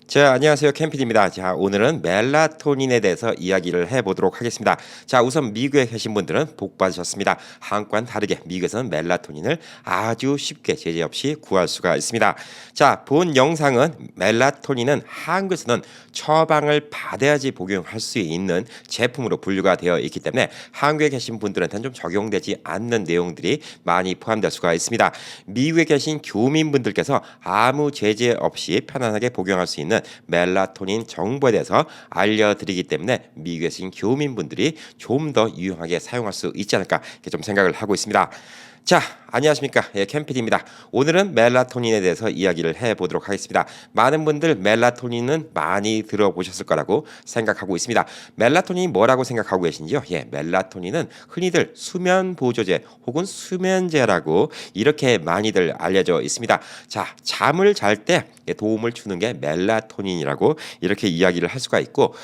자, 안녕하세요. 캠필입니다. 자, 오늘은 멜라토닌에 대해서 이야기를 해보도록 하겠습니다. 자, 우선 미국에 계신 분들은 복 받으셨습니다. 한국과는 다르게 미국에서는 멜라토닌을 아주 쉽게 제재 없이 구할 수가 있습니다. 자, 본 영상은 멜라토닌은 한국에서는 처방을 받아야지 복용할 수 있는 제품으로 분류가 되어 있기 때문에 한국에 계신 분들한테는 좀 적용되지 않는 내용들이 많이 포함될 수가 있습니다. 미국에 계신 교민분들께서 아무 제재 없이 편안하게 복용할 수 있는 멜라토닌 정보에 대해서 알려드리기 때문에 미국에 계신 교민분들이 좀 더 유용하게 사용할 수 있지 않을까 이렇게 좀 생각을 하고 있습니다. 자, 안녕하십니까. 캠필입니다. 오늘은 멜라토닌에 대해서 이야기를 해보도록 하겠습니다. 많은 분들 멜라토닌은 많이 들어보셨을 거라고 생각하고 있습니다. 멜라토닌이 뭐라고 생각하고 계신지요? 멜라토닌은 흔히들 수면 보조제 혹은 수면제라고 이렇게 많이들 알려져 있습니다. 자, 잠을 잘 때 도움을 주는 게 멜라토닌이라고 이렇게 이야기를 할 수가 있고,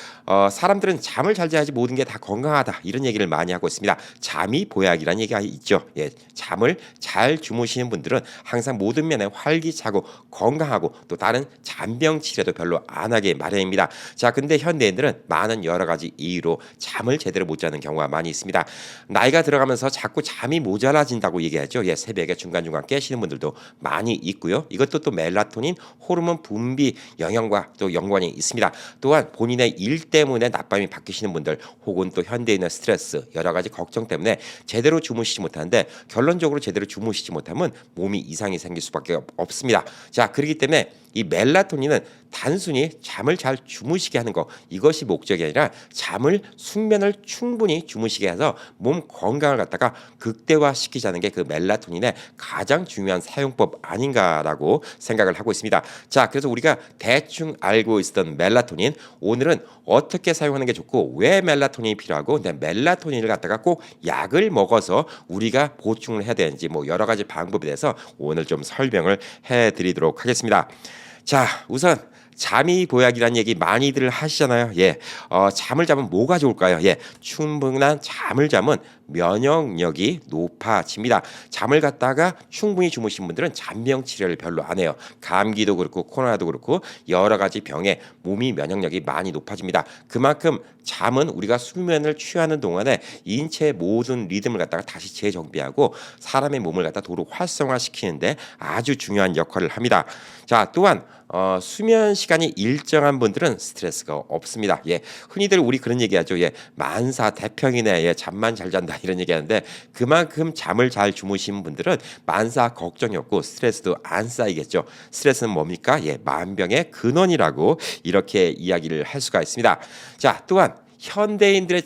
사람들은 잠을 잘 자야지 모든 게 다 건강하다 이런 얘기를 많이 하고 있습니다. 잠이 보약이라는 얘기가 있죠. 잠을 잘 주무시는 분들은 항상 모든 면에 활기차고 건강하고 또 다른 잔병 치레도 별로 안 하게 마련입니다. 자, 근데 현대인들은 많은 여러 가지 이유로 잠을 제대로 못 자는 경우가 많이 있습니다. 나이가 들어가면서 자꾸 잠이 모자라진다고 얘기하죠. 새벽에 중간중간 깨시는 분들도 많이 있고요. 이것도 또 멜라토닌 호르몬 분비 영향과 또 연관이 있습니다. 또한 본인의 일 때문에 낮밤이 바뀌시는 분들 혹은 또 현대인의 스트레스 여러 가지 걱정 때문에 제대로 주무시지 못하는데 결론적으로 제대로 주무시지 못하면 몸이 이상이 생길 수밖에 없습니다. 자, 그렇기 때문에 이 멜라토닌은 단순히 잠을 잘 주무시게 하는 거 이것이 목적이 아니라 숙면을 충분히 주무시게 해서 몸 건강을 갖다가 극대화시키자는 게 그 멜라토닌의 가장 중요한 사용법 아닌가라고 생각을 하고 있습니다. 자, 그래서 우리가 대충 알고 있었던 멜라토닌 오늘은 어떻게 사용하는 게 좋고 왜 멜라토닌이 필요하고 근데 멜라토닌을 갖다가 꼭 약을 먹어서 우리가 보충을 해야 되는지 여러 가지 방법에 대해서 오늘 좀 설명을 해드리도록 하겠습니다. 자, 우선 잠이 보약이라는 얘기 많이들 하시잖아요. 잠을 자면 뭐가 좋을까요? 충분한 잠을 자면 면역력이 높아집니다. 잠을 갖다가 충분히 주무신 분들은 잔병 치료를 별로 안 해요. 감기도 그렇고 코로나도 그렇고 여러 가지 병에 몸이 면역력이 많이 높아집니다. 그만큼 잠은 우리가 수면을 취하는 동안에 인체의 모든 리듬을 갖다가 다시 재정비하고 사람의 몸을 갖다 도로 활성화시키는데 아주 중요한 역할을 합니다. 자, 또한 수면 시간이 일정한 분들은 스트레스가 없습니다. 흔히들 우리 그런 얘기하죠. 만사 대평이네. 잠만 잘 잔다 이런 얘기하는데 그만큼 잠을 잘 주무시는 분들은 만사 걱정이 없고 스트레스도 안 쌓이겠죠. 스트레스는 뭡니까? 만병의 근원이라고 이렇게 이야기를 할 수가 있습니다. 자, 또한 현대인들의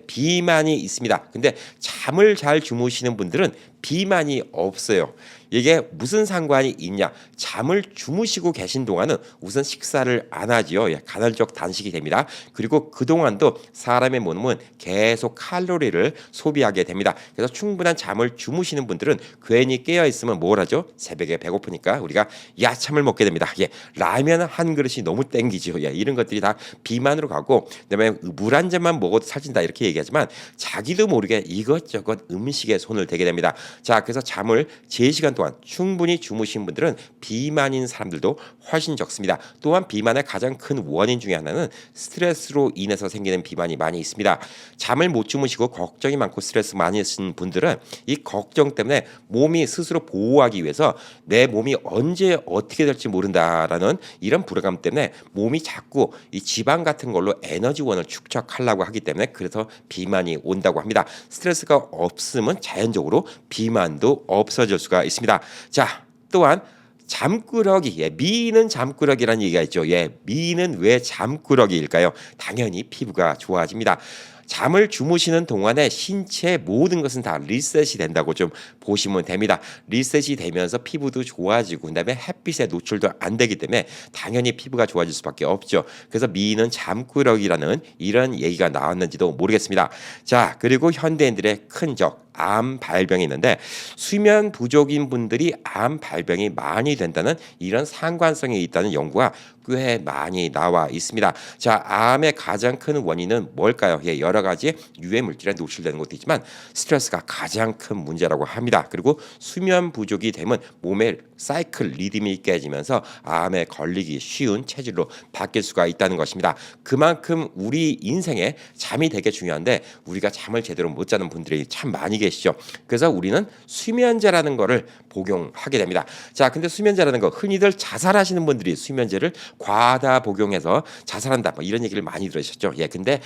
비만이 있습니다. 근데 잠을 잘 주무시는 분들은 비만이 없어요. 이게 무슨 상관이 있냐? 잠을 주무시고 계신 동안은 우선 식사를 안 하지요. 간헐적 단식이 됩니다. 그리고 그동안도 사람의 몸은 계속 칼로리를 소비하게 됩니다. 그래서 충분한 잠을 주무시는 분들은 괜히 깨어 있으면 뭘 하죠? 새벽에 배고프니까 우리가 야참을 먹게 됩니다. 라면 한 그릇이 너무 땡기죠. 이런 것들이 다 비만으로 가고 그다음에 물 한 잔만 먹어도 살찐다 이렇게 얘기하지만 자기도 모르게 이것저것 음식에 손을 대게 됩니다. 자, 그래서 잠을 제 시간 동안 충분히 주무신 분들은 비만인 사람들도 훨씬 적습니다. 또한 비만의 가장 큰 원인 중에 하나는 스트레스로 인해서 생기는 비만이 많이 있습니다. 잠을 못 주무시고 걱정이 많고 스트레스 많이 쓰는 분들은 이 걱정 때문에 몸이 스스로 보호하기 위해서 내 몸이 언제 어떻게 될지 모른다라는 이런 불안감 때문에 몸이 자꾸 이 지방 같은 걸로 에너지원을 축적하려고 하기 때문에 그래서 비만이 온다고 합니다. 스트레스가 없으면 자연적으로 비만도 없어질 수가 있습니다. 자, 또한 잠꾸러기, 미는 잠꾸러기라는 얘기가 있죠. 미는 왜 잠꾸러기일까요? 당연히 피부가 좋아집니다. 잠을 주무시는 동안에 신체의 모든 것은 다 리셋이 된다고 좀 보시면 됩니다. 리셋이 되면서 피부도 좋아지고 그다음에 햇빛에 노출도 안 되기 때문에 당연히 피부가 좋아질 수밖에 없죠. 그래서 미는 잠꾸러기라는 이런 얘기가 나왔는지도 모르겠습니다. 자, 그리고 현대인들의 큰 적 암 발병이 있는데 수면 부족인 분들이 암 발병이 많이 된다는 이런 상관성이 있다는 연구가 꽤 많이 나와 있습니다. 자, 암의 가장 큰 원인은 뭘까요? 예, 여러 가지 유해 물질에 노출되는 것도 있지만 스트레스가 가장 큰 문제라고 합니다. 그리고 수면 부족이 되면 몸의 사이클 리듬이 깨지면서 암에 걸리기 쉬운 체질로 바뀔 수가 있다는 것입니다. 그만큼 우리 인생에 잠이 되게 중요한데 우리가 잠을 제대로 못 자는 분들이 참 많이 계시죠. 그래서 우리는 수면제라는 거를 복용하게 됩니다. 자, 근데 수면제라는 거 흔히들 자살하시는 분들이 수면제를 과다 복용해서 자살한다 뭐 이런 얘기를 많이 들으셨죠. 예, 근데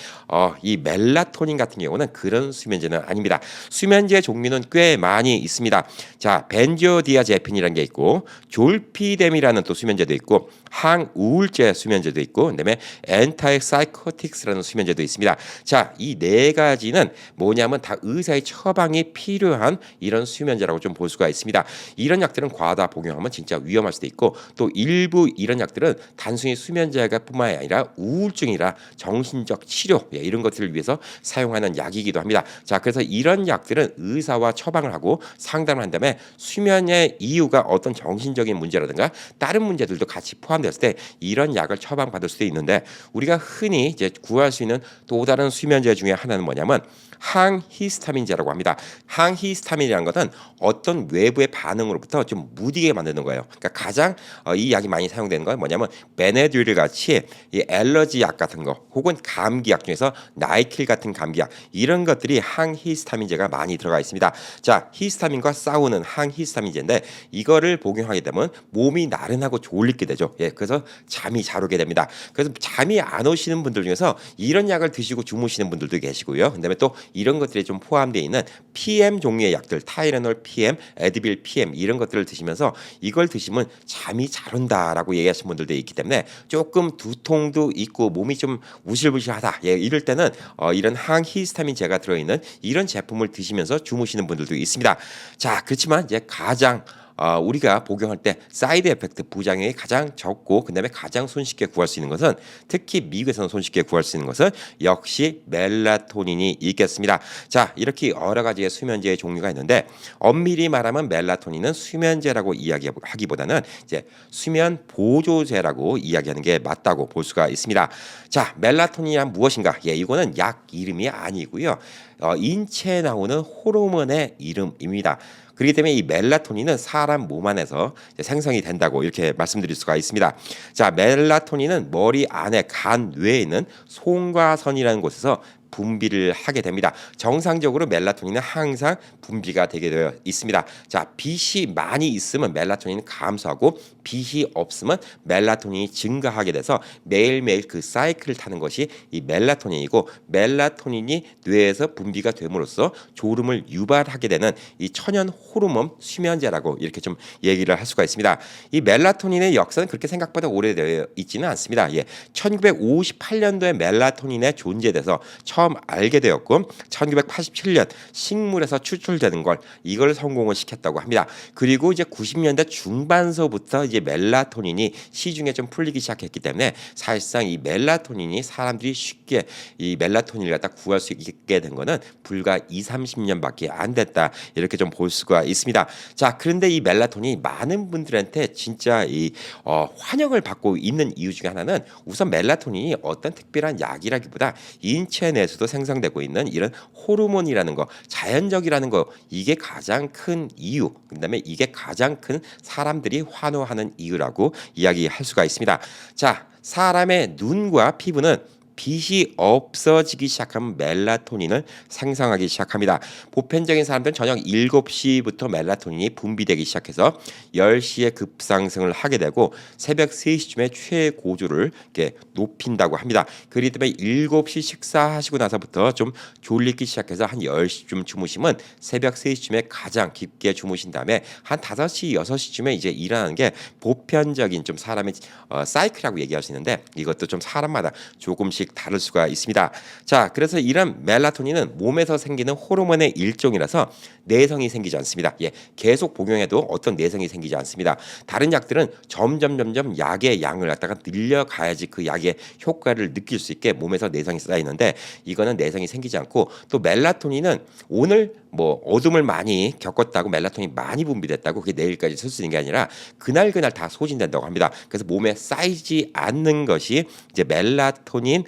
이 멜라토닌 같은 경우는 그런 수면제는 아닙니다. 수면제 종류는 꽤 많이 있습니다. 자, 벤조디아제핀이라는 게 있고 졸피뎀이라는 또 수면제도 있고 항우울제 수면제도 있고 그다음에 엔타이사이코틱스라는 수면제도 있습니다. 자, 이 네 가지는 뭐냐면 다 의사의 처방이 필요한 이런 수면제라고 좀 볼 수가 있습니다. 이런 약들은 과다 복용하면 진짜 위험할 수도 있고 또 일부 이런 약들은 단순히 수면제가 뿐만이 아니라 우울증이라 정신적 치료 이런 것들을 위해서 사용하는 약이기도 합니다. 자, 그래서 이런 약들은 의사와 처방을 하고 상담을 한 다음에 수면의 이유가 어떤 정신적인 문제라든가 다른 문제들도 같이 포함됐을 때 이런 약을 처방받을 수도 있는데 우리가 흔히 이제 구할 수 있는 또 다른 수면제 중에 하나는 뭐냐면 항히스타민제라고 합니다. 항히스타민이라는 것은 어떤 외부의 반응으로부터 좀 무디게 만드는 거예요. 그러니까 가장 이 약이 많이 사용되는 건 뭐냐면 베네듈 같이 이 알러지 약 같은 거 혹은 감기약 중에서 나이킬 같은 감기약 이런 것들이 항히스타민제가 많이 들어가 있습니다. 자, 히스타민과 싸우는 항히스타민제인데 이거를 복용하게 되면 몸이 나른하고 졸리게 되죠. 예, 그래서 잠이 잘 오게 됩니다. 그래서 잠이 안 오시는 분들 중에서 이런 약을 드시고 주무시는 분들도 계시고요. 그다음에 또 이런 것들이 좀 포함되어 있는 PM 종류의 약들, 타이레놀 PM, 에드빌 PM 이런 것들을 드시면서 이걸 드시면 잠이 잘 온다라고 얘기하시는 분들도 있기 때문에 조금 두통도 있고 몸이 좀 우실부실하다. 예, 이럴 때는 이런 항히스타민제가 들어있는 이런 제품을 드시면서 주무시는 분들도 있습니다. 자, 그렇지만 이제 가장 우리가 복용할 때 사이드 에펙트 부작용이 가장 적고 그다음에 가장 손쉽게 구할 수 있는 것은 특히 미국에서는 손쉽게 구할 수 있는 것은 역시 멜라토닌이 있겠습니다. 자, 이렇게 여러 가지의 수면제의 종류가 있는데 엄밀히 말하면 멜라토닌은 수면제라고 이야기하기보다는 이제 수면 보조제라고 이야기하는 게 맞다고 볼 수가 있습니다. 자, 멜라토닌이란 무엇인가? 예, 이거는 약 이름이 아니고요. 인체에 나오는 호르몬의 이름입니다. 그렇기 때문에 이 멜라토닌은 사람 몸 안에서 생성이 된다고 이렇게 말씀드릴 수가 있습니다. 자, 멜라토닌은 머리 안에 간 뇌에 있는 송과선이라는 곳에서 분비를 하게 됩니다. 정상적으로 멜라토닌은 항상 분비가 되게 되어 있습니다. 자, 빛이 많이 있으면 멜라토닌은 감소하고 빛이 없으면 멜라토닌이 증가하게 돼서 매일매일 그 사이클을 타는 것이 이 멜라토닌이고 멜라토닌이 뇌에서 분비가 됨으로써 졸음을 유발하게 되는 이 천연 호르몬 수면제라고 이렇게 좀 얘기를 할 수가 있습니다. 이 멜라토닌의 역사는 그렇게 생각보다 오래되어 있지는 않습니다. 예, 1958년도에 멜라토닌의 존재에 대해서 처음 알게 되었고 1987년 식물에서 추출되는 걸 이걸 성공을 시켰다고 합니다. 그리고 이제 90년대 중반서부터 이제 멜라토닌이 시중에 좀 풀리기 시작했기 때문에 사실상 이 멜라토닌이 사람들이 쉽게 이 멜라토닌을 갖다 구할 수 있게 된 거는 불과 20-30년밖에 안 됐다 이렇게 좀 볼 수가 있습니다. 자, 그런데 이 멜라토닌이 많은 분들한테 진짜 이 환영을 받고 있는 이유 중에 하나는 우선 멜라토닌이 어떤 특별한 약이라기보다 인체 내에서도 생성되고 있는 이런 호르몬이라는 거, 자연적이라는 거 이게 가장 큰 이유. 그다음에 이게 가장 큰 사람들이 환호하는 이유라고 이야기할 수가 있습니다. 자, 사람의 눈과 피부는 빛이 없어지기 시작하면 멜라토닌을 생성하기 시작합니다. 보편적인 사람들은 저녁 7시부터 멜라토닌이 분비되기 시작해서 10시에 급상승을 하게 되고 새벽 3시쯤에 최고조를 이렇게 높인다고 합니다. 그렇기 때문에 7시 식사하시고 나서부터 좀 졸리기 시작해서 한 10시쯤 주무시면 새벽 3시쯤에 가장 깊게 주무신 다음에 한 5시, 6시쯤에 이제 일어나는 게 보편적인 좀 사람의 사이클이라고 얘기할 수 있는데 이것도 좀 사람마다 조금씩 조금씩 다를 수가 있습니다. 자, 그래서 이런 멜라토닌은 몸에서 생기는 호르몬의 일종이라서 내성이 생기지 않습니다. 예, 계속 복용해도 어떤 내성이 생기지 않습니다. 다른 약들은 점점 약의 양을 갖다가 늘려가야지 그 약의 효과를 느낄 수 있게 몸에서 내성이 쌓이는데 이거는 내성이 생기지 않고 또 멜라토닌은 오늘 뭐 어둠을 많이 겪었다고 멜라토닌이 많이 분비됐다고 그게 내일까지 쓸 수 있는 게 아니라 그날 다 소진된다고 합니다. 그래서 몸에 쌓이지 않는 것이 이제 멜라토닌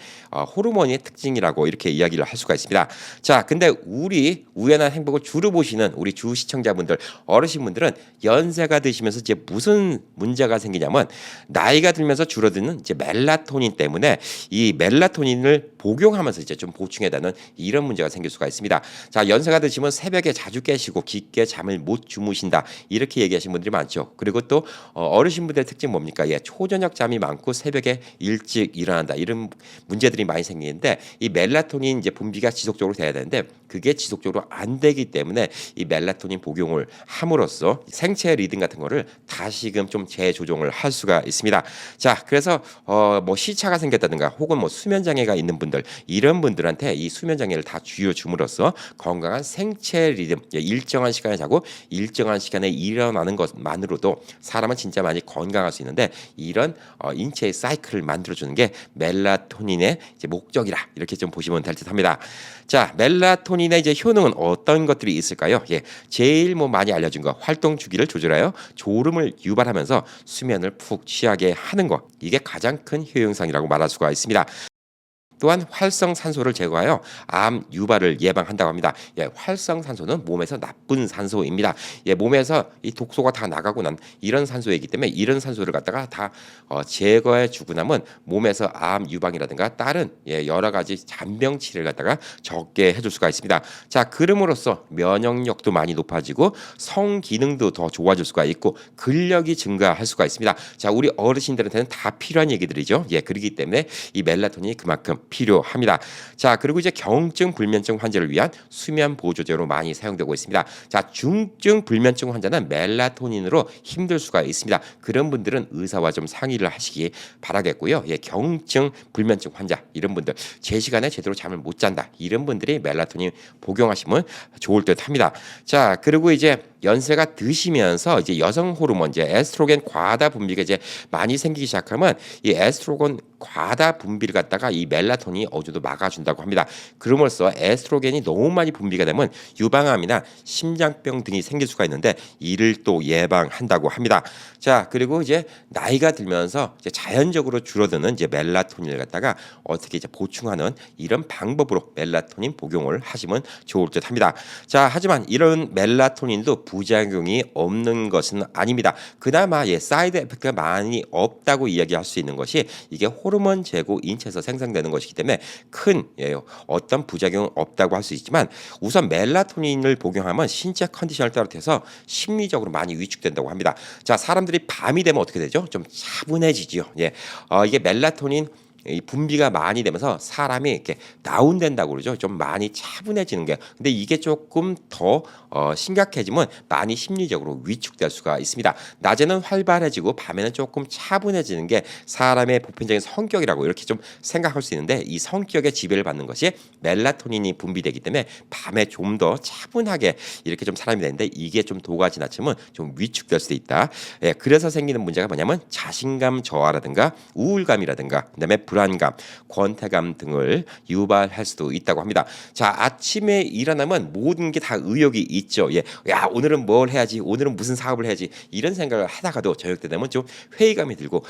호르몬의 특징이라고 이렇게 이야기를 할 수가 있습니다. 자, 근데 우리 우연한 행복을 주로 보시는 우리 주 시청자분들, 어르신분들은 연세가 드시면서 이제 무슨 문제가 생기냐면 나이가 들면서 줄어드는 이제 멜라토닌 때문에 이 멜라토닌을 복용하면서 이제 좀 보충해야 되는 이런 문제가 생길 수가 있습니다. 자, 연세가 드시면 새벽에 자주 깨시고 깊게 잠을 못 주무신다 이렇게 얘기하시는 분들이 많죠. 그리고 또 어르신분들의 특징 뭡니까? 예, 초저녁 잠이 많고 새벽에 일찍 일어난다 이런 문제들이 많이 생기는데 이 멜라토닌 이제 분비가 지속적으로 돼야 되는데 그게 지속적으로 안 되기 때문에 이 멜라토닌 복용을 함으로써 생체 리듬 같은 거를 다시금 좀 재조정을 할 수가 있습니다. 자, 그래서 뭐 시차가 생겼다든가 혹은 뭐 수면 장애가 있는 분들 이런 분들한테 이 수면 장애를 다 쥐어줌으로써 건강한 생체 리듬, 일정한 시간에 자고 일정한 시간에 일어나는 것만으로도 사람은 진짜 많이 건강할 수 있는데 이런 인체의 사이클을 만들어주는 게 멜라토닌의 이제 목적이라 이렇게 좀 보시면 될 듯합니다. 자, 멜라토닌의 이제 효능은 어떤 것들이 있을까요? 예, 제일 뭐 많이 알려진 거 활동 주기를 조절하여 졸음을 유발하면서 수면을 푹 취하게 하는 거 이게 가장 큰 효용상이라고 말할 수가 있습니다. 또한 활성산소를 제거하여 암 유발을 예방한다고 합니다. 예, 활성산소는 몸에서 나쁜 산소입니다. 예, 몸에서 이 독소가 다 나가고 난 이런 산소이기 때문에 이런 산소를 갖다가 다 제거해 주고 나면 몸에서 암 유방이라든가 다른 여러 가지 잔병 치료를 갖다가 적게 해줄 수가 있습니다. 자, 그럼으로써 면역력도 많이 높아지고 성 기능도 더 좋아질 수가 있고 근력이 증가할 수가 있습니다. 자, 우리 어르신들한테는 다 필요한 얘기들이죠. 예, 그렇기 때문에 이 멜라토닌이 그만큼 필요합니다. 자, 그리고 이제 경증 불면증 환자를 위한 수면 보조제로 많이 사용되고 있습니다. 자, 중증 불면증 환자는 멜라토닌으로 힘들 수가 있습니다. 그런 분들은 의사와 좀 상의를 하시기 바라겠고요. 예, 경증 불면증 환자 이런 분들 제 시간에 제대로 잠을 못 잔다 이런 분들이 멜라토닌 복용하시면 좋을 듯합니다. 자, 그리고 이제 연세가 드시면서 이제 여성 호르몬 이제 에스트로겐 과다 분비가 이제 많이 생기기 시작하면 이 에스트로겐 과다 분비를 갖다가 이 멜라토닌이 어느 정도 막아준다고 합니다. 그럼으로써 에스트로겐이 너무 많이 분비가 되면 유방암이나 심장병 등이 생길 수가 있는데 이를 또 예방한다고 합니다. 자, 그리고 이제 나이가 들면서 이제 자연적으로 줄어드는 이제 멜라토닌을 갖다가 어떻게 이제 보충하는 이런 방법으로 멜라토닌 복용을 하시면 좋을 듯합니다. 자, 하지만 이런 멜라토닌도 부작용이 없는 것은 아닙니다. 그나마 사이드 에펙트가 많이 없다고 이야기할 수 있는 것이 이게 호르몬 제고 인체에서 생성되는 것이기 때문에 큰 어떤 부작용은 없다고 할 수 있지만 우선 멜라토닌을 복용하면 신체 컨디션을 따라서 심리적으로 많이 위축된다고 합니다. 자, 사람들이 밤이 되면 어떻게 되죠? 좀 차분해지죠. 예, 이게 멜라토닌 이 분비가 많이 되면서 사람이 이렇게 다운된다고 그러죠. 좀 많이 차분해지는 게. 근데 이게 조금 더 심각해지면 많이 심리적으로 위축될 수가 있습니다. 낮에는 활발해지고 밤에는 조금 차분해지는 게 사람의 보편적인 성격이라고 이렇게 좀 생각할 수 있는데 이 성격의 지배를 받는 것이 멜라토닌이 분비되기 때문에 밤에 좀 더 차분하게 이렇게 좀 사람이 되는데 이게 좀 도가 지나치면 좀 위축될 수도 있다. 예, 그래서 생기는 문제가 뭐냐면 자신감 저하라든가 우울감이라든가 그다음에 불안감, 권태감 등을 유발할 수도 있다고 합니다. 자, 아침에 일어나면 모든 게 다 의욕이 있죠. 예, 야, 오늘은 뭘 해야지, 오늘은 무슨 사업을 해야지 이런 생각을 하다가도 저녁 때 되면 좀 회의감이 들고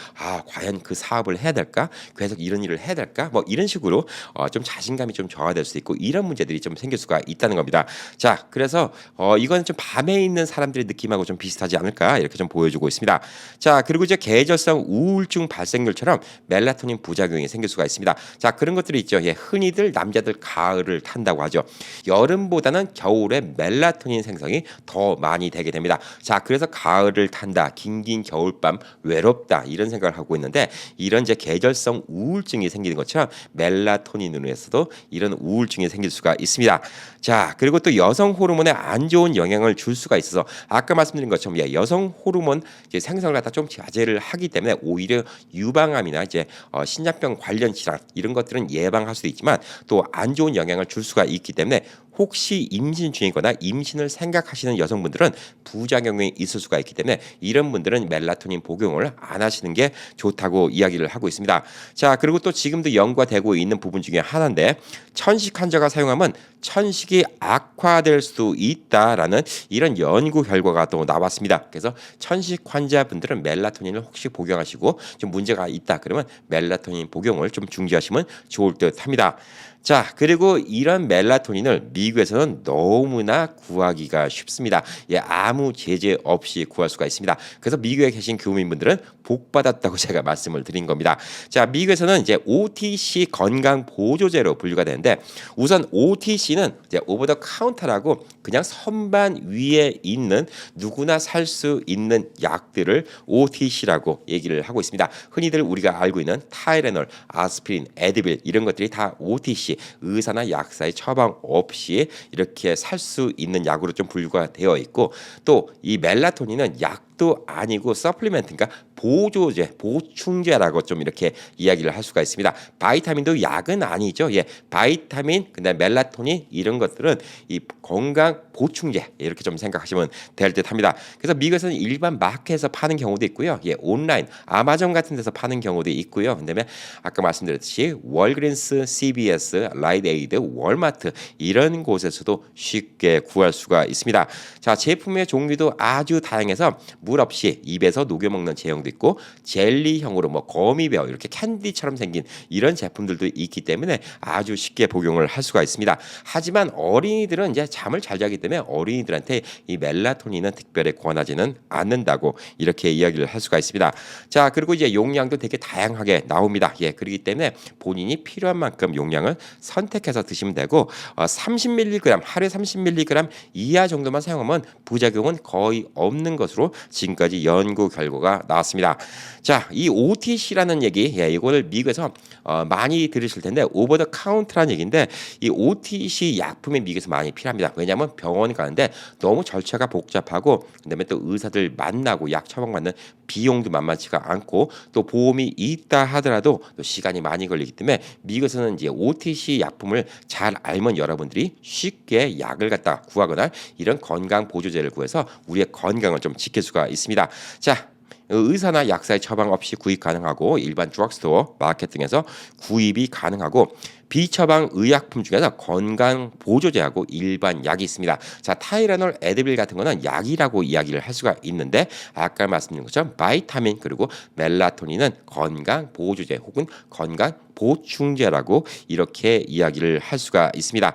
과연 그 사업을 해야 될까? 계속 이런 일을 해야 될까? 뭐 이런 식으로 좀 자신감이 좀 저하될 수 있고 이런 문제들이 좀 생길 수가 있다는 겁니다. 자, 그래서 이건 좀 밤에 있는 사람들의 느낌하고 좀 비슷하지 않을까 이렇게 좀 보여주고 있습니다. 자, 그리고 이제 계절성 우울증 발생률처럼 멜라토닌 부작용이 생길 수가 있습니다. 자, 그런 것들이 있죠. 예, 흔히들 남자들 가을을 탄다고 하죠. 여름보다는 겨울에 멜라토닌 생성이 더 많이 되게 됩니다. 자, 그래서 가을을 탄다, 긴긴 겨울밤 외롭다 이런 생각을 하고 있는데 이런 이제 계절성 우울증이 생기는 것처럼 멜라토닌으로 인해서도 이런 우울증이 생길 수가 있습니다. 자, 그리고 또 여성 호르몬에 안 좋은 영향을 줄 수가 있어서 아까 말씀드린 것처럼 여성 호르몬 이제 생성을 갖다 좀 자제를 하기 때문에 오히려 유방암이나 이제 신장 심장병 관련 질환 이런 것들은 예방할 수도 있지만 또 안 좋은 영향을 줄 수가 있기 때문에 혹시 임신 중이거나 임신을 생각하시는 여성분들은 부작용이 있을 수가 있기 때문에 이런 분들은 멜라토닌 복용을 안 하시는 게 좋다고 이야기를 하고 있습니다. 자, 그리고 또 지금도 연구되고 있는 부분 중에 하나인데 천식 환자가 사용하면 천식이 악화될 수도 있다라는 이런 연구 결과가 또 나왔습니다. 그래서 천식 환자분들은 멜라토닌을 혹시 복용하시고 좀 문제가 있다 그러면 멜라토닌 복용을 좀 중지하시면 좋을 듯합니다. 자, 그리고 이런 멜라토닌을 미국에서는 너무나 구하기가 쉽습니다. 예, 아무 제재 없이 구할 수가 있습니다. 그래서 미국에 계신 교민분들은 복 받았다고 제가 말씀을 드린 겁니다. 자, 미국에서는 이제 OTC 건강 보조제로 분류가 되는데 우선 OTC는 이제 오버 더 카운터라고 그냥 선반 위에 있는 누구나 살 수 있는 약들을 OTC라고 얘기를 하고 있습니다. 흔히들 우리가 알고 있는 타이레놀, 아스피린, 에드빌 이런 것들이 다 OTC 의사나 약사의 처방 없이 이렇게 살 수 있는 약으로 좀 분류가 되어 있고 또 이 멜라토닌은 약도 아니고 서플리멘트 그러니까 보조제, 보충제라고 좀 이렇게 이야기를 할 수가 있습니다. 바이타민도 약은 아니죠. 예, 바이타민, 그다음 멜라토닌 이런 것들은 이 건강 보충제 이렇게 좀 생각하시면 될 듯합니다. 그래서 미국에서는 일반 마트에서 파는 경우도 있고요. 예, 온라인 아마존 같은 데서 파는 경우도 있고요. 그다음에 아까 말씀드렸듯이 월그린스, CVS, 라이트에이드, 월마트 이런 곳에서도 쉽게 구할 수가 있습니다. 자, 제품의 종류도 아주 다양해서 물 없이 입에서 녹여 먹는 제형도 있고 젤리형으로 뭐 거미벼 이렇게 캔디처럼 생긴 이런 제품들도 있기 때문에 아주 쉽게 복용을 할 수가 있습니다. 하지만 어린이들은 이제 잠을 잘 자기 때문에 어린이들한테 이 멜라토닌은 특별히 권하지는 않는다고 이렇게 이야기를 할 수가 있습니다. 자, 그리고 이제 용량도 되게 다양하게 나옵니다. 예, 그렇기 때문에 본인이 필요한 만큼 용량을 선택해서 드시면 되고 30mg 하루에 30mg 이하 정도만 사용하면 부작용은 거의 없는 것으로 지금까지 연구 결과가 나왔습니다. 자, 이 OTC라는 얘기, 예, 이거를 미국에서 많이 들으실 텐데 오버 더 카운트라는 얘기인데 이 OTC 약품이 미국에서 많이 필요합니다. 왜냐하면 병원 가는데 너무 절차가 복잡하고 그다음에 또 의사들 만나고 약 처방받는 비용도 만만치가 않고 또 보험이 있다 하더라도 또 시간이 많이 걸리기 때문에 미국에서는 이제 OTC 약품을 잘 알면 여러분들이 쉽게 약을 갖다 구하거나 이런 건강 보조제를 구해서 우리의 건강을 좀 지킬 수가 있습니다. 자, 의사나 약사의 처방 없이 구입 가능하고 일반 드럭스토어, 마켓 등에서 구입이 가능하고 비처방 의약품 중에서 건강 보조제하고 일반 약이 있습니다. 자, 타이레놀, 에드빌 같은 거는 약이라고 이야기를 할 수가 있는데 아까 말씀드린 것처럼 바이타민 그리고 멜라토닌은 건강 보조제 혹은 건강 보충제라고 이렇게 이야기를 할 수가 있습니다.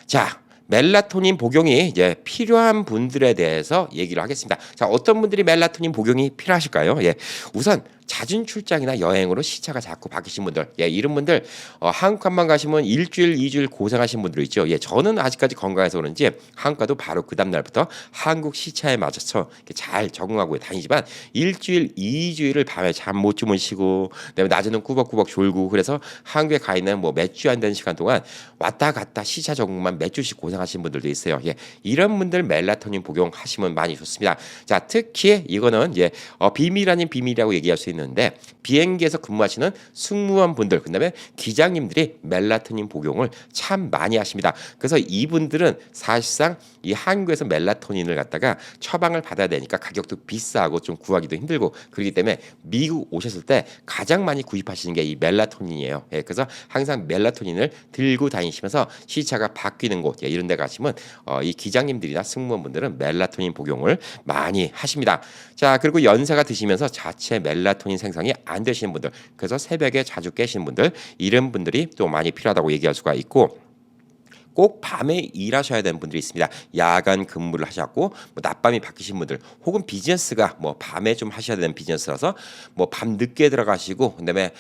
자, 멜라토닌 복용이 이제 필요한 분들에 대해서 얘기를 하겠습니다. 자, 어떤 분들이 멜라토닌 복용이 필요하실까요? 예, 우선 잦은 출장이나 여행으로 시차가 자꾸 바뀌신 분들, 예, 이런 분들 한국만 가시면 일주일, 2주일 고생하신 분들 있죠. 예, 저는 아직까지 건강해서 그런지 한국 가도 바로 그 다음 날부터 한국 시차에 맞춰서 잘 적응하고 다니지만 일주일, 2주일을 밤에 잠 못 주무시고 그다음에 낮에는 꾸벅꾸벅 졸고 그래서 한국에 가 있는 뭐 몇 주 안 되는 시간 동안 왔다 갔다 시차 적응만 몇 주씩 고생하신 분들도 있어요. 예, 이런 분들 멜라토닌 복용하시면 많이 좋습니다. 자, 특히 이거는 이제 비밀 아닌 비밀이라고 얘기할 수 있는데 비행기에서 근무하시는 승무원분들 그다음에 기장님들이 멜라토닌 복용을 참 많이 하십니다. 그래서 이분들은 사실상 이 한국에서 멜라토닌을 갖다가 처방을 받아야 되니까 가격도 비싸고 좀 구하기도 힘들고 그렇기 때문에 미국 오셨을 때 가장 많이 구입하시는 게 이 멜라토닌이에요. 예, 그래서 항상 멜라토닌을 들고 다니시면서 시차가 바뀌는 곳, 예, 이런 데 가시면 이 기장님들이나 승무원분들은 멜라토닌 복용을 많이 하십니다. 자, 그리고 연세가 드시면서 자체 멜라토닌 생성이 안 되시는 분들 그래서 새벽에 자주 깨시는 분들 이런 분들이 또 많이 필요하다고 얘기할 수가 있고 꼭 밤에 일하셔야 되는 분들이 있습니다. 야간 근무를 하셨고 뭐 낮밤이 바뀌신 분들 혹은 비즈니스가 뭐 밤에 좀 하셔야 되는 비즈니스라서 뭐 밤 늦게 들어가시고 그다음에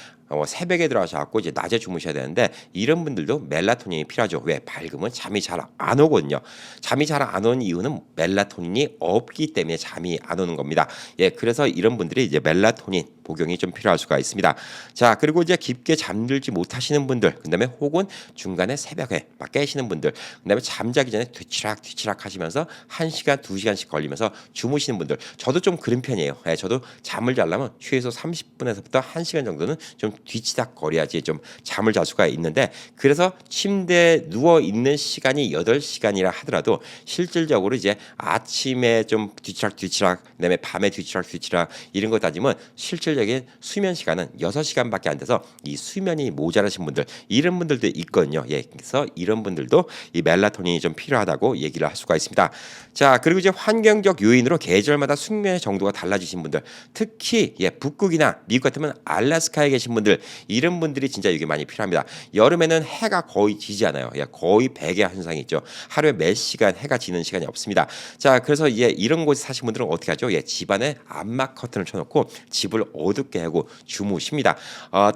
새벽에 들어가셔갖고 이제 낮에 주무셔야 되는데 이런 분들도 멜라토닌이 필요하죠. 왜? 밝으면 잠이 잘 안 오거든요. 잠이 잘 안 오는 이유는 멜라토닌이 없기 때문에 잠이 안 오는 겁니다. 예, 그래서 이런 분들이 이제 멜라토닌 복용이 좀 필요할 수가 있습니다. 자, 그리고 이제 깊게 잠들지 못하시는 분들, 그다음에 혹은 중간에 새벽에 막 깨시는 분들, 그다음에 잠자기 전에 뒤치락 하시면서 1시간, 2시간씩 걸리면서 주무시는 분들. 저도 좀 그런 편이에요. 예, 저도 잠을 자려면 최소 30분에서부터 1시간 정도는 좀 뒤치락 거려야지 좀 잠을 잘 수가 있는데, 그래서 침대에 누워 있는 시간이 8시간이라 하더라도 실질적으로 이제 아침에 좀 뒤치락 그다음에 밤에 뒤치락 이런 거 따지면 실질적인 수면 시간은 6시간밖에 안 돼서 이 수면이 모자라신 분들, 이런 분들도 있거든요. 예, 그래서 이런 분들도 이 멜라토닌이 좀 필요하다고 얘기를 할 수가 있습니다. 자, 그리고 이제 환경적 요인으로 계절마다 숙면의 정도가 달라지신 분들, 특히 북극이나 미국 같으면 알래스카에 계신 분들, 이런 분들이 진짜 이게 많이 필요합니다. 여름에는 해가 거의 지지 않아요. 거의 백야 현상이 있죠. 하루에 몇 시간 해가 지는 시간이 없습니다. 자, 그래서 이런 곳에 사신 분들은 어떻게 하죠? 집안에 암막 커튼을 쳐놓고 집을 어둡게 하고 주무십니다.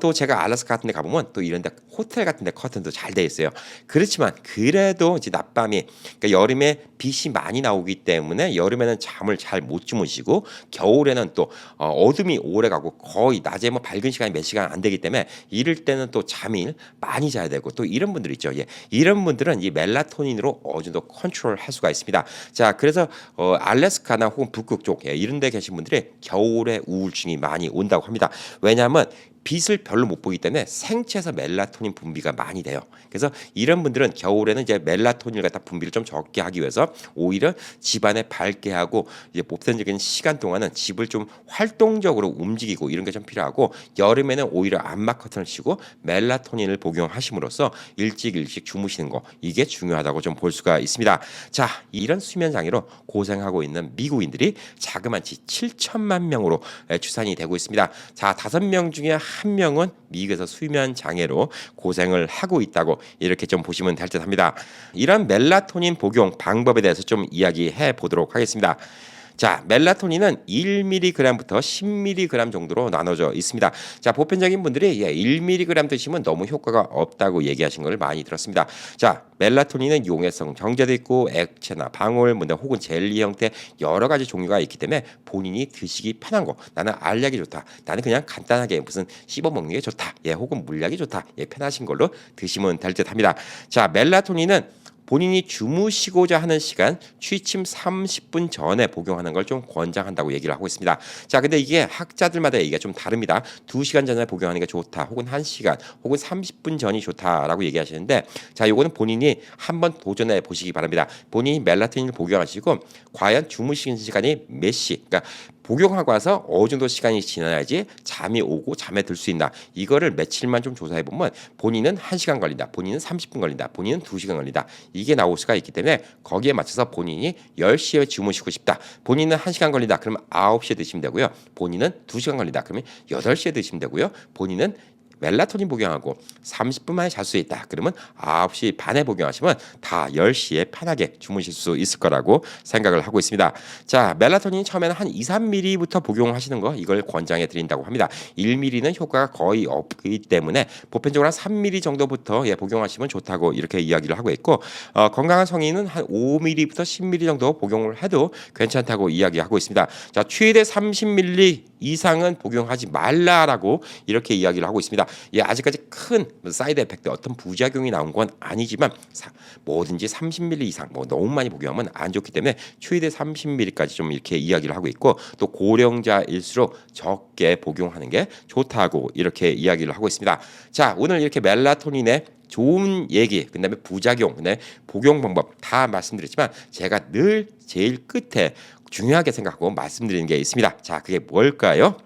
또 제가 알래스카 같은 데 가보면 또 이런 데 호텔 같은 데 커튼도 잘 돼 있어요. 그렇지만 그래도 이제 낮밤이, 그러니까 여름에 빛이 많이 나오기 때문에 여름에는 잠을 잘 못 주무시고, 겨울에는 또 어둠이 오래 가고 거의 낮에 뭐 밝은 시간이 몇 시간 안 되기 때문에 이럴 때는 또 잠이 많이 자야 되고, 또 이런 분들 있죠. 이런 분들은 이 멜라토닌으로 어느 정도 컨트롤 할 수가 있습니다. 자, 그래서 알래스카나 혹은 북극 쪽 이런 데 계신 분들이 겨울에 우울증이 많이 온다고 합니다. 왜냐하면 빛을 별로 못 보기 때문에 생체에서 멜라토닌 분비가 많이 돼요. 그래서 이런 분들은 겨울에는 이제 멜라토닌을 갖다 분비를 좀 적게 하기 위해서 오히려 집안에 밝게 하고, 이제 보편적인 시간 동안은 집을 좀 활동적으로 움직이고 이런 게 좀 필요하고, 여름에는 오히려 암막 커튼을 치고 멜라토닌을 복용하심으로써 일찍 주무시는 거, 이게 중요하다고 좀 볼 수가 있습니다. 자, 이런 수면 장애로 고생하고 있는 미국인들이 자그마치 7천만 명으로 추산이 되고 있습니다. 자, 5명 중에 1명은 미국에서 수면 장애로 고생을 하고 있다고 이렇게 좀 보시면 될 듯합니다. 이런 멜라토닌 복용 방법에 대해서 좀 이야기해 보도록 하겠습니다. 자, 멜라토닌은 1mg부터 10mg 정도로 나눠져 있습니다. 자, 보편적인 분들이 1mg 드시면 너무 효과가 없다고 얘기하신 걸 많이 들었습니다. 자, 멜라토닌은 용해성 정제도 있고 액체나 방울, 혹은 젤리 형태 여러 가지 종류가 있기 때문에 본인이 드시기 편한 거, 나는 알약이 좋다, 나는 그냥 간단하게 무슨 씹어 먹는 게 좋다, 혹은 물약이 좋다, 편하신 걸로 드시면 될 듯합니다. 자, 멜라토닌은 본인이 주무시고자 하는 시간 취침 30분 전에 복용하는 걸 좀 권장한다고 얘기를 하고 있습니다. 자, 근데 이게 학자들마다 얘기가 좀 다릅니다. 2시간 전에 복용하는 게 좋다, 혹은 1시간, 혹은 30분 전이 좋다라고 얘기하시는데, 자, 요거는 본인이 한번 도전해 보시기 바랍니다. 본인이 멜라토닌을 복용하시고 과연 주무시는 시간이 몇 시, 그러니까 복용하고 와서 어느 정도 시간이 지나야지 잠이 오고 잠에 들 수 있나, 이거를 며칠만 좀 조사해 보면 본인은 1시간 걸린다, 본인은 30분 걸린다, 본인은 2시간 걸린다, 이게 나올 수가 있기 때문에 거기에 맞춰서 본인이 10시에 주무시고 싶다, 본인은 1시간 걸린다, 그러면 9시에 드시면 되고요. 본인은 2시간 걸린다, 그러면 8시에 드시면 되고요. 본인은 멜라토닌 복용하고 30분 만에 잘 수 있다, 그러면 9시 반에 복용하시면 다 10시에 편하게 주무실 수 있을 거라고 생각을 하고 있습니다. 자, 멜라토닌 처음에는 한 2-3ml부터 복용하시는 거, 이걸 권장해 드린다고 합니다. 1ml는 효과가 거의 없기 때문에 보편적으로 한 3ml 정도부터 복용하시면 좋다고 이렇게 이야기를 하고 있고, 건강한 성인은 한 5ml부터 10ml 정도 복용을 해도 괜찮다고 이야기하고 있습니다. 자, 최대 30ml 이상은 복용하지 말라라고 이렇게 이야기를 하고 있습니다. 아직까지 큰 사이드 에펙트, 어떤 부작용이 나온 건 아니지만 뭐든지 30ml 이상, 너무 많이 복용하면 안 좋기 때문에 최대 30ml까지 좀 이렇게 이야기를 하고 있고, 또 고령자일수록 적게 복용하는 게 좋다고 이렇게 이야기를 하고 있습니다. 자, 오늘 이렇게 멜라토닌의 좋은 얘기, 그다음에 부작용, 그다음에 복용 방법 다 말씀드렸지만, 제가 늘 제일 끝에 중요하게 생각하고 말씀드리는 게 있습니다. 자, 그게 뭘까요?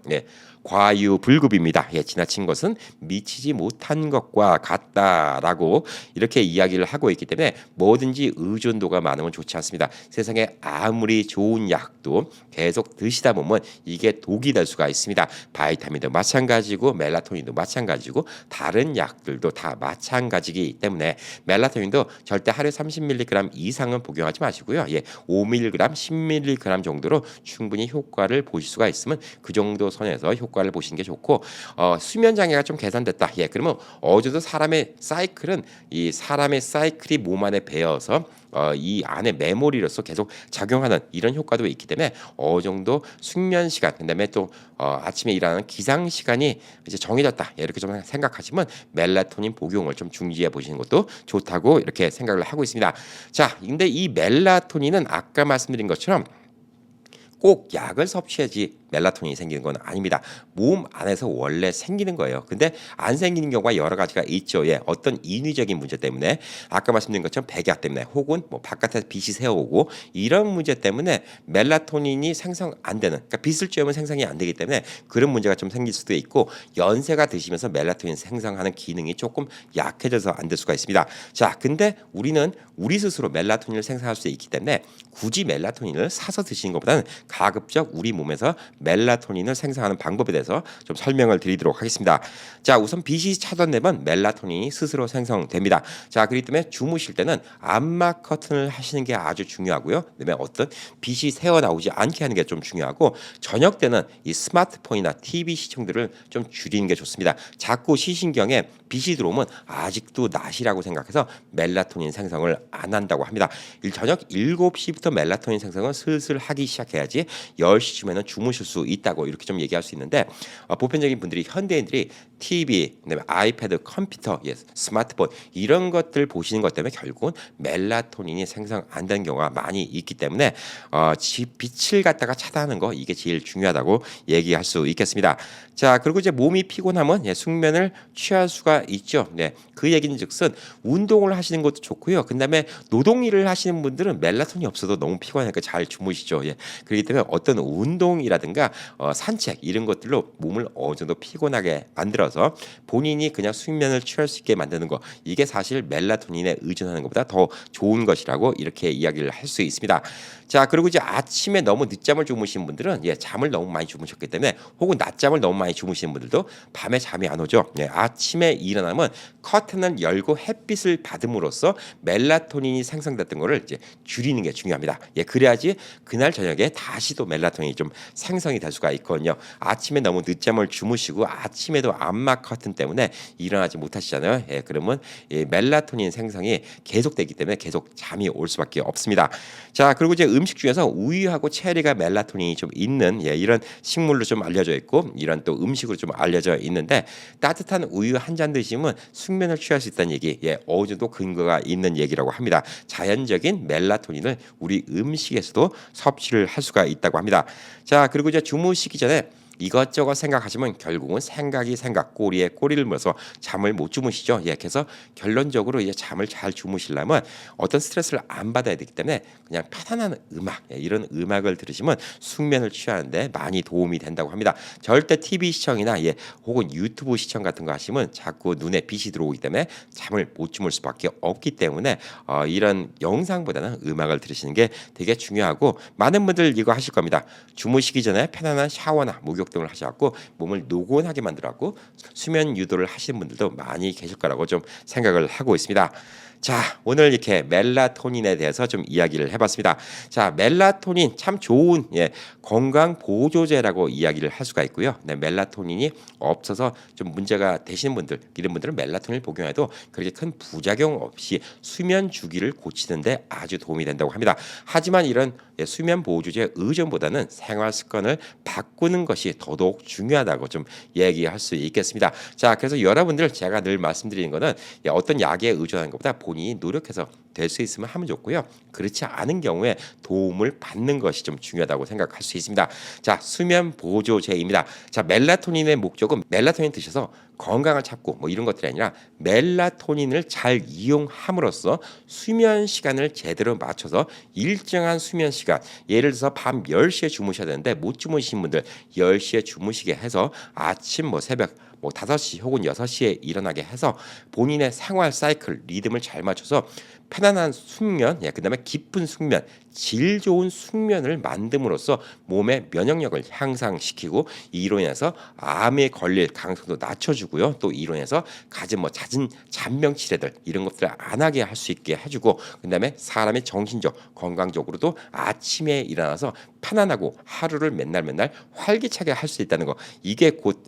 과유불급입니다. 지나친 것은 미치지 못한 것과 같다라고 이렇게 이야기를 하고 있기 때문에 뭐든지 의존도가 많으면 좋지 않습니다. 세상에 아무리 좋은 약도 계속 드시다 보면 이게 독이 될 수가 있습니다. 바이타민도 마찬가지고 멜라토닌도 마찬가지고 다른 약들도 다 마찬가지이기 때문에 멜라토닌도 절대 하루에 30mg 이상은 복용하지 마시고요. 5mg, 10mg 정도로 충분히 효과를 보실 수가 있으면 그 정도 선에서 효과를 보시는 게 좋고 수면 장애가 좀 개선됐다. 예, 그러면 어느 정도 사람의 사이클은 이 사람의 사이클이 몸 안에 배어서 이 안에 메모리로서 계속 작용하는 이런 효과도 있기 때문에 어느 정도 숙면 시간 그다음에 또 아침에 일어나는 기상 시간이 이제 정해졌다. 예, 이렇게 좀 생각하시면 멜라토닌 복용을 좀 중지해 보시는 것도 좋다고 이렇게 생각을 하고 있습니다. 자, 근데 이 멜라토닌은 아까 말씀드린 것처럼 꼭 약을 섭취해야지 멜라토닌이 생기는 건 아닙니다. 몸 안에서 원래 생기는 거예요. 근데 안 생기는 경우가 여러 가지가 있죠. 예, 어떤 인위적인 문제 때문에 아까 말씀드린 것처럼 백약 때문에 혹은 뭐 바깥에서 빛이 새어오고 이런 문제 때문에 멜라토닌이 생성 안 되는 그러니까 빛을 쬐면 생성이 안 되기 때문에 그런 문제가 좀 생길 수도 있고 연세가 드시면서 멜라토닌 생성하는 기능이 조금 약해져서 안 될 수가 있습니다. 자, 근데 우리는 우리 스스로 멜라토닌을 생성할 수 있기 때문에 굳이 멜라토닌을 사서 드시는 것보다는 가급적 우리 몸에서 멜라토닌을 생성하는 방법에 대해서 좀 설명을 드리도록 하겠습니다. 자, 우선 빛이 차단되면 멜라토닌이 스스로 생성됩니다. 자, 그렇기 때문에 주무실 때는 암막 커튼을 하시는 게 아주 중요하고요. 그다음에 어떤 빛이 새어 나오지 않게 하는 게 좀 중요하고 저녁 때는 이 스마트폰이나 TV 시청들을 좀 줄이는 게 좋습니다. 자꾸 시신경에 빛이 들어오면 아직도 낮이라고 생각해서 멜라토닌 생성을 안 한다고 합니다. 저녁 7시부터 멜라토닌 생성은 슬슬 하기 시작해야지 10시쯤에는 주무실 수 있다고 이렇게 좀 얘기할 수 있는데 보편적인 분들이 현대인들이 TV, 그다음에 아이패드, 컴퓨터, 스마트폰 이런 것들 보시는 것 때문에 결국은 멜라토닌이 생성 안 되는 경우가 많이 있기 때문에 빛을 갖다가 차단하는 거 이게 제일 중요하다고 얘기할 수 있겠습니다. 자, 그리고 이제 몸이 피곤하면 숙면을 취할 수가 있죠. 네, 그 얘기는즉슨 운동을 하시는 것도 좋고요. 그다음에 노동 일을 하시는 분들은 멜라토닌이 없어도 너무 피곤하니까 잘 주무시죠. 예, 그렇기 때문에 어떤 운동이라든가 산책 이런 것들로 몸을 어느 정도 피곤하게 만들어서 본인이 그냥 숙면을 취할 수 있게 만드는 거 이게 사실 멜라토닌에 의존하는 것보다 더 좋은 것이라고 이렇게 이야기를 할 수 있습니다. 자, 그리고 이제 아침에 너무 늦잠을 주무시는 분들은 잠을 너무 많이 주무셨기 때문에 혹은 낮잠을 너무 많이 주무시는 분들도 밤에 잠이 안 오죠. 아침에 일어나면 커튼을 열고 햇빛을 받음으로써 멜라토닌이 생성됐던 거를 이제 줄이는 게 중요합니다. 그래야지 그날 저녁에 다시 또 멜라토닌이 좀 생성이 될 수가 있거든요. 아침에 너무 늦잠을 주무시고 아침에도 암막 커튼 때문에 일어나지 못하시잖아요. 그러면 멜라토닌 생성이 계속되기 때문에 계속 잠이 올 수밖에 없습니다. 자, 그리고 이제 음식 중에서 우유하고 체리가 멜라토닌이 좀 있는 이런 식물로 좀 알려져 있고 이런 또 음식으로 좀 알려져 있는데 따뜻한 우유 한 잔 드시면 숙면을 취할 수 있다는 얘기 어느 정도 근거가 있는 얘기라고 합니다. 자연적인 멜라토닌을 우리 음식에서도 섭취를 할 수가 있다고 합니다. 자, 그리고 이제 주무시기 전에 이것저것 생각하시면 결국은 생각이 꼬리에 꼬리를 물어서 잠을 못 주무시죠. 그래서 결론적으로 이제 잠을 잘 주무시려면 어떤 스트레스를 안 받아야 되기 때문에 그냥 편안한 음악 이런 음악을 들으시면 숙면을 취하는데 많이 도움이 된다고 합니다. 절대 TV 시청이나 혹은 유튜브 시청 같은 거 하시면 자꾸 눈에 빛이 들어오기 때문에 잠을 못 주무실 수밖에 없기 때문에 이런 영상보다는 음악을 들으시는 게 되게 중요하고 많은 분들 이거 하실 겁니다. 주무시기 전에 편안한 샤워나 목욕 등을 하셔갖고 몸을 노곤하게 만들어갖고 수면 유도를 하시는 분들도 많이 계실 거라고 좀 생각을 하고 있습니다. 자, 오늘 이렇게 멜라토닌에 대해서 좀 이야기를 해봤습니다. 자, 멜라토닌 참 좋은 건강 보조제라고 이야기를 할 수가 있고요. 네, 멜라토닌이 없어서 좀 문제가 되시는 분들 이런 분들은 멜라토닌을 복용해도 그렇게 큰 부작용 없이 수면 주기를 고치는데 아주 도움이 된다고 합니다. 하지만 이런 수면 보조제 의존보다는 생활 습관을 바꾸는 것이 더더욱 중요하다고 좀 얘기할 수 있겠습니다. 자, 그래서 여러분들 제가 늘 말씀드리는 거는 어떤 약에 의존하는 것보다 본인이 노력해서 될 수 있으면 하면 좋고요. 그렇지 않은 경우에 도움을 받는 것이 좀 중요하다고 생각할 수 있습니다. 자, 수면 보조제입니다. 자, 멜라토닌의 목적은 멜라토닌 드셔서 건강을 찾고 뭐 이런 것들이 아니라 멜라토닌을 잘 이용함으로써 수면 시간을 제대로 맞춰서 일정한 수면 시간 예를 들어서 밤 10시에 주무셔야 되는데 못 주무신 분들 10시에 주무시게 해서 아침 뭐 새벽 5시 혹은 6시에 일어나게 해서 본인의 생활 사이클 리듬을 잘 맞춰서 편안한 숙면, 그다음에 깊은 숙면, 질 좋은 숙면을 만듦으로써 몸의 면역력을 향상시키고 이로 인해서 암에 걸릴 가능성도 낮춰주고요. 또 이로 인해서 가진 잦은 잔병 치레들 이런 것들을 안 하게 할 수 있게 해주고 그다음에 사람의 정신적 건강적으로도 아침에 일어나서 편안하고 하루를 맨날 활기차게 할 수 있다는 거 이게 곧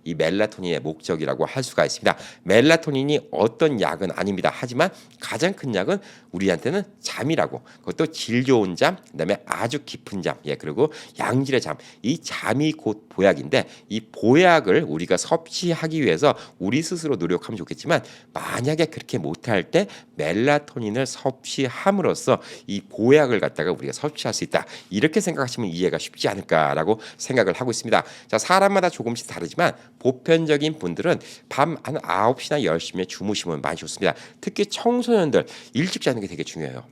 이 멜라토닌의 목적이라고 할 수가 있습니다. 멜라토닌이 어떤 약은 아닙니다. 하지만 가장 큰 약은 우리한테는 잠이라고 그것도 질 좋은 잠 그다음에 아주 깊은 잠 그리고 양질의 잠 이 잠이 곧 보약인데 이 보약을 우리가 섭취하기 위해서 우리 스스로 노력하면 좋겠지만 만약에 그렇게 못할 때 멜라토닌을 섭취함으로써 이 보약을 갖다가 우리가 섭취할 수 있다 이렇게 생각하시면 이해가 쉽지 않을까라고 생각을 하고 있습니다. 자 사람마다 조금씩 다르지만 보편적인 분들은 밤 한 9시나 10시에 주무시면 많이 좋습니다. 특히 청소년들 일찍 자는 게 되게 중요해요.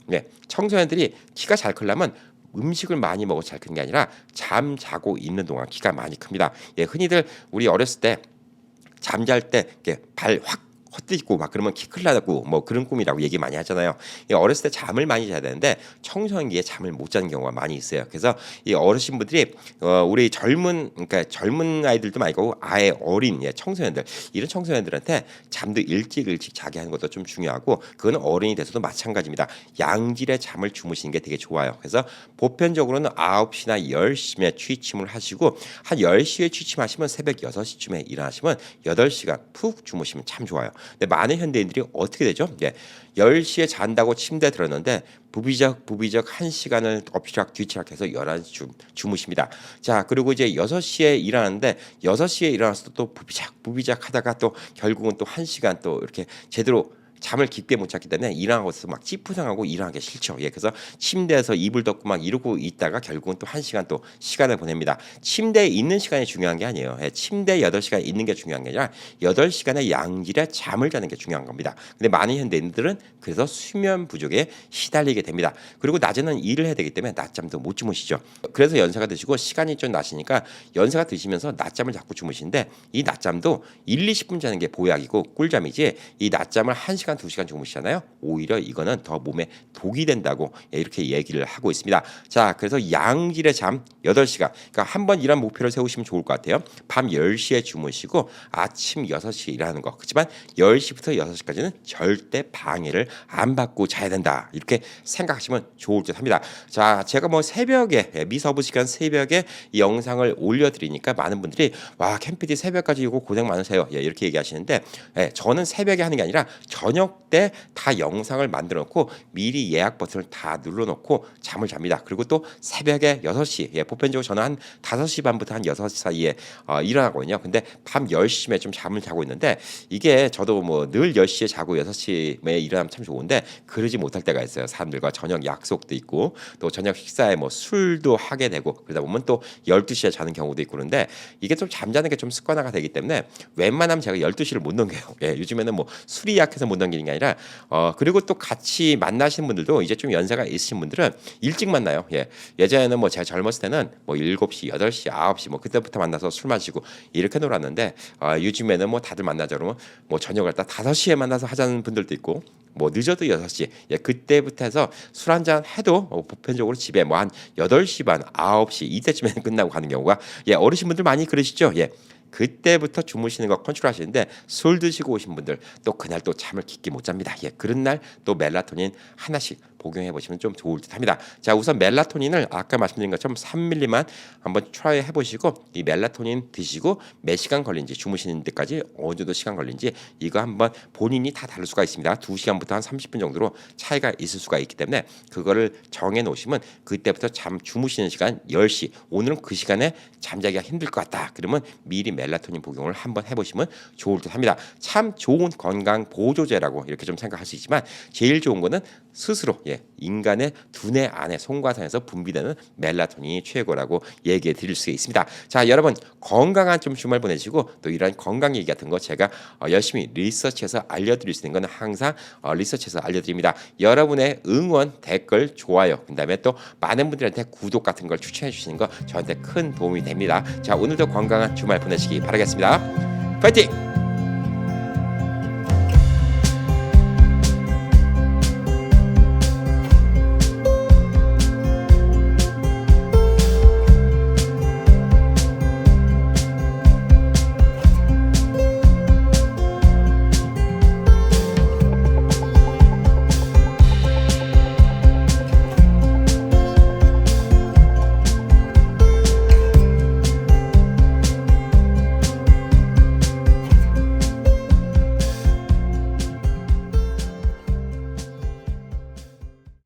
청소년들이 키가 잘 크려면 음식을 많이 먹어 잘 크는 게 아니라 잠 자고 있는 동안 키가 많이 큽니다. 흔히들 우리 어렸을 때 잠잘 때 발 확 헛디고 막 그러면 키 클라고 뭐 그런 꿈이라고 얘기 많이 하잖아요. 어렸을 때 잠을 많이 자야 되는데 청소년기에 잠을 못 자는 경우가 많이 있어요. 그래서 이 어르신분들이 우리 그러니까 젊은 아이들도 말고 아예 어린 청소년들 이런 청소년들한테 잠도 일찍 자게 하는 것도 좀 중요하고 그거는 어른이 돼서도 마찬가지입니다. 양질의 잠을 주무시는 게 되게 좋아요. 그래서 보편적으로는 9시나 10시에 취침을 하시고 한 10시에 취침하시면 새벽 6시쯤에 일어나시면 8시간 푹 주무시면 참 좋아요. 근데 많은 현대인들이 어떻게 되죠? 10시에 잔다고 침대에 들었는데 부비적 1시간을 엎치락 뒤치락해서 11시 주무십니다. 자 그리고 이제 6시에 일어나는데 6시에 일어나서 또 부비작 하다가 또 결국은 또 1시간 또 이렇게 제대로 잠을 깊게 못 잤기 때문에 일어나고서 막 찌푸상하고 일어나기 싫죠. 그래서 침대에서 이불 덮고 막 이러고 있다가 결국은 또 1시간 또 시간을 보냅니다. 침대에 있는 시간이 중요한 게 아니에요. 침대에 8시간 있는 게 중요한 게 아니라 8시간의 양질의 잠을 자는 게 중요한 겁니다. 근데 많은 현대인들은 그래서 수면 부족에 시달리게 됩니다. 그리고 낮에는 일을 해야 되기 때문에 낮잠도 못 주무시죠. 그래서 연세가 드시고 시간이 좀 나시니까 연세가 드시면서 낮잠을 자꾸 주무시는데 이 낮잠도 1, 20분 자는 게 보약이고 꿀잠이지 이 낮잠을 1시간 2시간 주무시잖아요. 오히려 이거는 더 몸에 독이 된다고 이렇게 얘기를 하고 있습니다. 자, 그래서 양질의 잠 8시간. 그러니까 한번 이런 목표를 세우시면 좋을 것 같아요. 밤 10시에 주무시고 아침 6시에 일하는 거. 그렇지만 10시부터 6시까지는 절대 방해를 안 받고 자야 된다. 이렇게 생각하시면 좋을 듯 합니다. 자, 제가 새벽에 미서부 시간 새벽에 이 영상을 올려드리니까 많은 분들이 와 캠피디 새벽까지 이거 고생 많으세요. 이렇게 얘기하시는데 저는 새벽에 하는 게 아니라 저녁 때 다 영상을 만들어 놓고 미리 예약 버튼을 다 눌러 놓고 잠을 잡니다. 그리고 또 새벽에 6시 보편적으로 저는 한 5시 반부터 한 6시 사이에 일어나거든요. 근데 밤 10시쯤에 좀 잠을 자고 있는데 이게 저도 늘 10시에 자고 6시에 일어나면 참 좋은데 그러지 못할 때가 있어요. 사람들과 저녁 약속도 있고 또 저녁 식사에 술도 하게 되고 그러다 보면 또 12시에 자는 경우도 있고 그런데 이게 좀 잠자는 게 좀 습관화가 되기 때문에 웬만하면 제가 12시를 못 넘겨요. 요즘에는 술이 약해서 못 넘기는 게 아니라 그리고 또 같이 만나시는 분들도 이제 좀 연세가 있으신 분들은 일찍 만나요. 예전에는 제가 젊었을 때는 7시, 8시, 9시 그때부터 만나서 술 마시고 이렇게 놀았는데 요즘에는 다들 만나자 그러면 저녁을 딱 5시에 만나서 하자는 분들도 있고 늦어도 6시 그때부터 해서 술 한잔 해도 보편적으로 집에 한 8시 반, 9시 이때쯤에 끝나고 가는 경우가 어르신분들 많이 그러시죠. 그때부터 주무시는 거 컨트롤하시는데 술 드시고 오신 분들 또 그날 또 잠을 깊게 못 잡니다. 그런 날 또 멜라토닌 하나씩 복용해 보시면 좀 좋을 듯합니다. 자, 우선 멜라토닌을 아까 말씀드린 것처럼 3mg만 한번 트라이 해보시고 이 멜라토닌 드시고 몇 시간 걸린지 주무시는 데까지 어느 정도 시간 걸린지 이거 한번 본인이 다 다를 수가 있습니다. 2시간부터 한 30분 정도로 차이가 있을 수가 있기 때문에 그거를 정해 놓으시면 그때부터 잠 주무시는 시간 10시 오늘은 그 시간에 잠자기가 힘들 것 같다. 그러면 미리 멜라토닌 복용을 한번 해보시면 좋을 듯합니다. 참 좋은 건강 보조제라고 이렇게 좀 생각할 수 있지만 제일 좋은 거는 스스로 인간의 두뇌 안에 송과산에서 분비되는 멜라토닌이 최고라고 얘기해 드릴 수 있습니다. 자, 여러분 건강한 좀 주말 보내시고 또 이런 건강 얘기 같은 거 제가 열심히 리서치해서 알려드릴 수 있는 건 항상 리서치해서 알려드립니다. 여러분의 응원, 댓글, 좋아요, 그다음에 또 많은 분들한테 구독 같은 걸 추천해 주시는 거 저한테 큰 도움이 됩니다. 자, 오늘도 건강한 주말 보내시기 바라겠습니다. 파이팅!